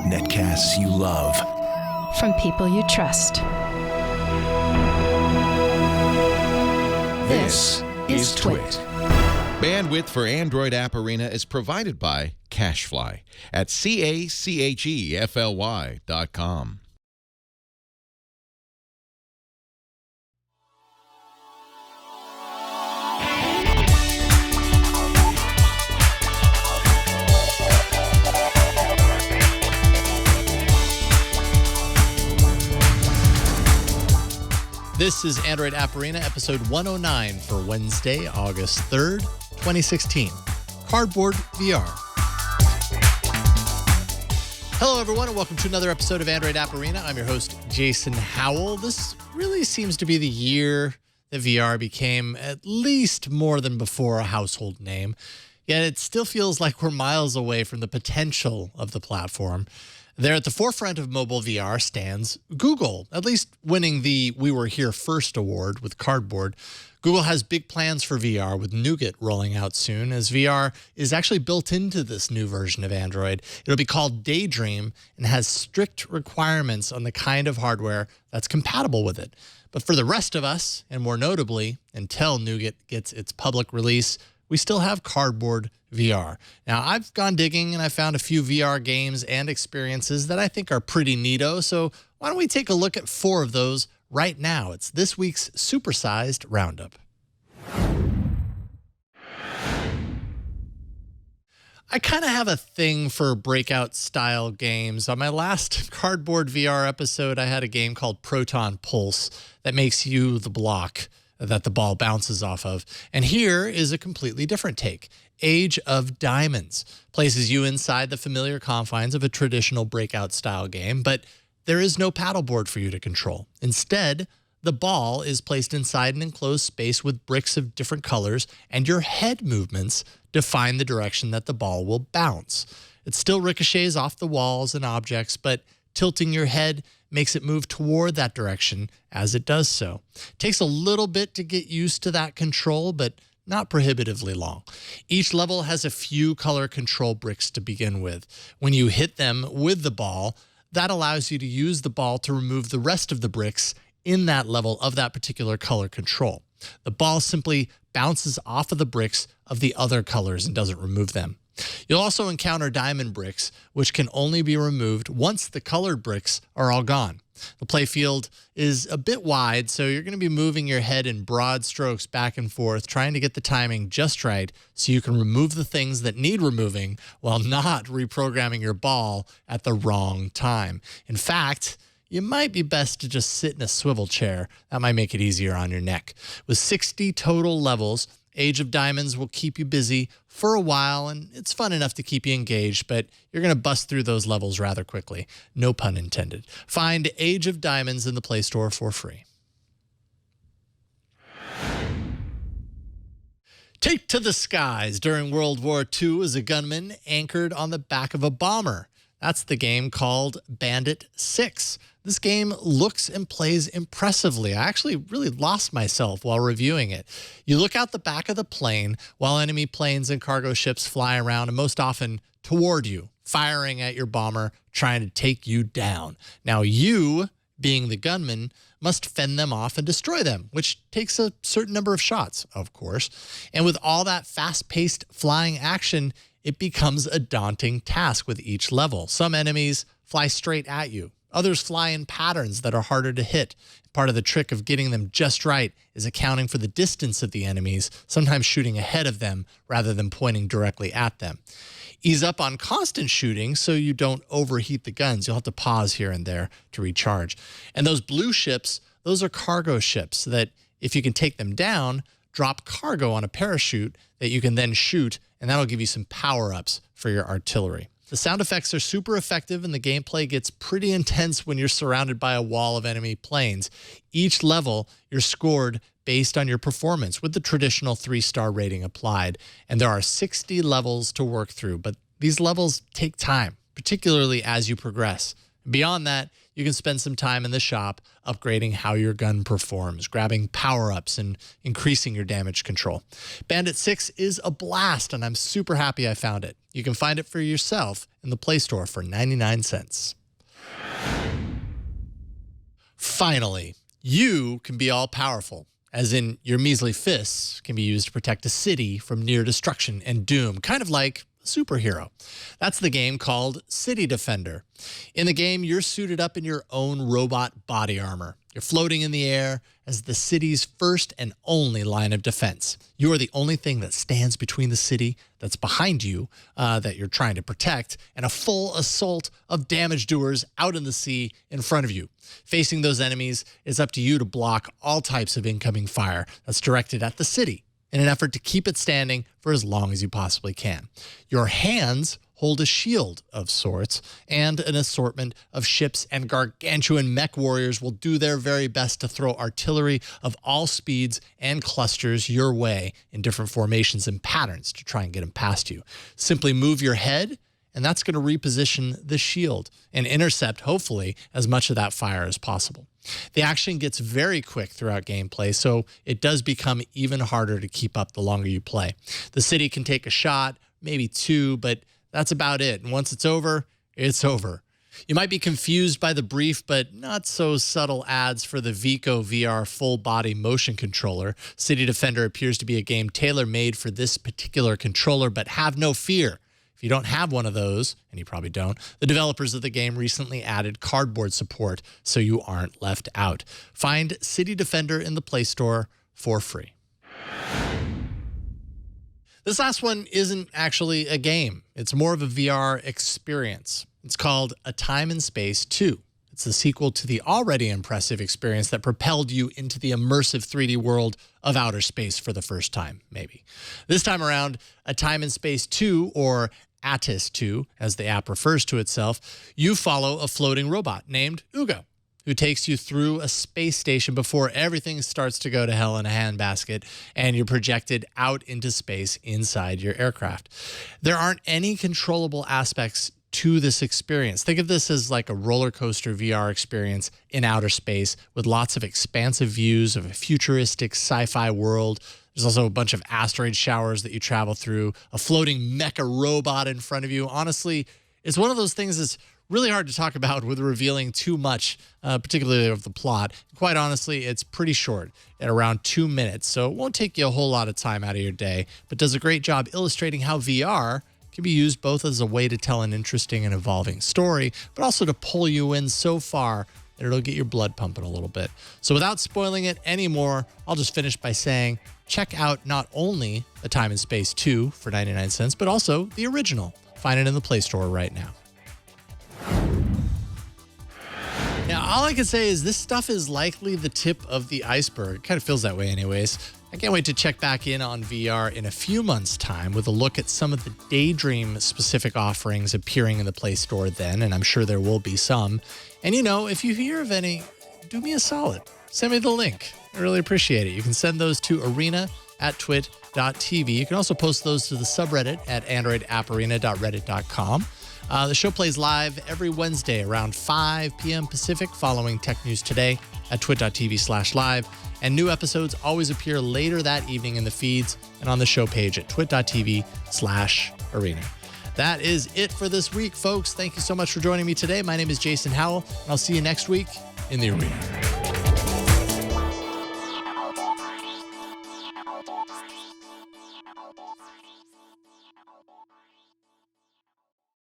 Netcasts you love. From people you trust. This is Twit. Bandwidth for Android App Arena is provided by CacheFly at CacheFly.com. This is Android App Arena, episode 109 for Wednesday, August 3rd, 2016. Cardboard VR. Hello, everyone, and welcome to another episode of Android App Arena. I'm your host, Jason Howell. This really seems to be the year that VR became at least more than before a household name. Yet it still feels like we're miles away from the potential of the platform. There at the forefront of mobile VR stands Google, at least winning the We Were Here First award with Cardboard. Google has big plans for VR with Nougat rolling out soon, as VR is actually built into this new version of Android. It'll be called Daydream and has strict requirements on the kind of hardware that's compatible with it. But for the rest of us, and more notably, until Nougat gets its public release, we still have Cardboard VR. Now, I've gone digging and I found a few VR games and experiences that I think are pretty neato, so why don't we take a look at 4 of those right now? It's this week's supersized roundup. I kind of have a thing for breakout-style games. On my last Cardboard VR episode, I had a game called Proton Pulse that makes you the block that the ball bounces off of. And here is a completely different take. Age of Diamonds places you inside the familiar confines of a traditional breakout-style game, but there is no paddleboard for you to control. Instead, the ball is placed inside an enclosed space with bricks of different colors, and your head movements define the direction that the ball will bounce. It still ricochets off the walls and objects, but tilting your head makes it move toward that direction as it does so. It takes a little bit to get used to that control, but not prohibitively long. Each level has a few color control bricks to begin with. When you hit them with the ball, that allows you to use the ball to remove the rest of the bricks in that level of that particular color control. The ball simply bounces off of the bricks of the other colors and doesn't remove them. You'll also encounter diamond bricks, which can only be removed once the colored bricks are all gone. The playfield is a bit wide, so you're going to be moving your head in broad strokes back and forth, trying to get the timing just right so you can remove the things that need removing while not reprogramming your ball at the wrong time. In fact, you might be best to just sit in a swivel chair. That might make it easier on your neck. With 60 total levels, Age of Diamonds will keep you busy for a while, and it's fun enough to keep you engaged, but you're going to bust through those levels rather quickly. No pun intended. Find Age of Diamonds in the Play Store for free. Take to the skies during World War II as a gunman anchored on the back of a bomber. That's the game called Bandit 6. This game looks and plays impressively. I actually really lost myself while reviewing it. You look out the back of the plane while enemy planes and cargo ships fly around, and most often toward you, firing at your bomber, trying to take you down. Now you, being the gunman, must fend them off and destroy them, which takes a certain number of shots, of course. And with all that fast-paced flying action, it becomes a daunting task with each level. Some enemies fly straight at you. Others fly in patterns that are harder to hit. Part of the trick of getting them just right is accounting for the distance of the enemies, sometimes shooting ahead of them rather than pointing directly at them. Ease up on constant shooting so you don't overheat the guns. You'll have to pause here and there to recharge. And those blue ships, those are cargo ships that, if you can take them down, drop cargo on a parachute that you can then shoot, and that'll give you some power-ups for your artillery. The sound effects are super effective, and the gameplay gets pretty intense when you're surrounded by a wall of enemy planes. Each level, you're scored based on your performance with the traditional 3-star rating applied. And there are 60 levels to work through, but these levels take time, particularly as you progress. Beyond that, you can spend some time in the shop upgrading how your gun performs, grabbing power-ups and increasing your damage control. Bandit 6 is a blast, and I'm super happy I found it. You can find it for yourself in the Play Store for 99 cents. Finally, you can be all-powerful, as in your measly fists can be used to protect a city from near destruction and doom, kind of like superhero. That's the game called City Defender. In the game, you're suited up in your own robot body armor. You're floating in the air as the city's first and only line of defense. You are the only thing that stands between the city that's behind you, that you're trying to protect, and a full assault of damage doers out in the sea in front of you. Facing those enemies, it's up to you to block all types of incoming fire that's directed at the city, in an effort to keep it standing for as long as you possibly can. Your hands hold a shield of sorts, and an assortment of ships and gargantuan mech warriors will do their very best to throw artillery of all speeds and clusters your way in different formations and patterns to try and get them past you. Simply move your head, and that's going to reposition the shield and intercept, hopefully, as much of that fire as possible. The action gets very quick throughout gameplay, so it does become even harder to keep up the longer you play. The city can take a shot, maybe two, but that's about it. And once it's over, it's over. You might be confused by the brief but not so subtle ads for the Vico VR full-body motion controller. City Defender appears to be a game tailor-made for this particular controller, but have no fear. If you don't have one of those, and you probably don't, the developers of the game recently added cardboard support so you aren't left out. Find City Defender in the Play Store for free. This last one isn't actually a game. It's more of a VR experience. It's called A Time and Space 2. It's the sequel to the already impressive experience that propelled you into the immersive 3D world of outer space for the first time, maybe. This time around, A Time and Space 2, or ATIS 2, as the app refers to itself, you follow a floating robot named Ugo, who takes you through a space station before everything starts to go to hell in a handbasket and you're projected out into space inside your aircraft. There aren't any controllable aspects to this experience. Think of this as like a roller coaster VR experience in outer space with lots of expansive views of a futuristic sci-fi world. There's also a bunch of asteroid showers that you travel through, a floating mecha robot in front of you. Honestly, it's one of those things that's really hard to talk about with revealing too much, particularly of the plot. Quite honestly, it's pretty short at around 2 minutes, so it won't take you a whole lot of time out of your day, but does a great job illustrating how VR can be used both as a way to tell an interesting and evolving story, but also to pull you in so far that it'll get your blood pumping a little bit. So without spoiling it anymore, I'll just finish by saying, check out not only A Time and Space 2 for 99 cents, but also the original. Find it in the Play Store right now. Now, all I can say is this stuff is likely the tip of the iceberg. It kind of feels that way anyways. I can't wait to check back in on VR in a few months' time with a look at some of the Daydream-specific offerings appearing in the Play Store then, and I'm sure there will be some. And, you know, if you hear of any, do me a solid. Send me the link. I really appreciate it. You can send those to arena@twit.tv. You can also post those to the subreddit at androidapparena.reddit.com. The show plays live every Wednesday around 5 p.m. Pacific following Tech News Today at twit.tv/live. And new episodes always appear later that evening in the feeds and on the show page at twit.tv/arena. That is it for this week, folks. Thank you so much for joining me today. My name is Jason Howell, and I'll see you next week in the arena.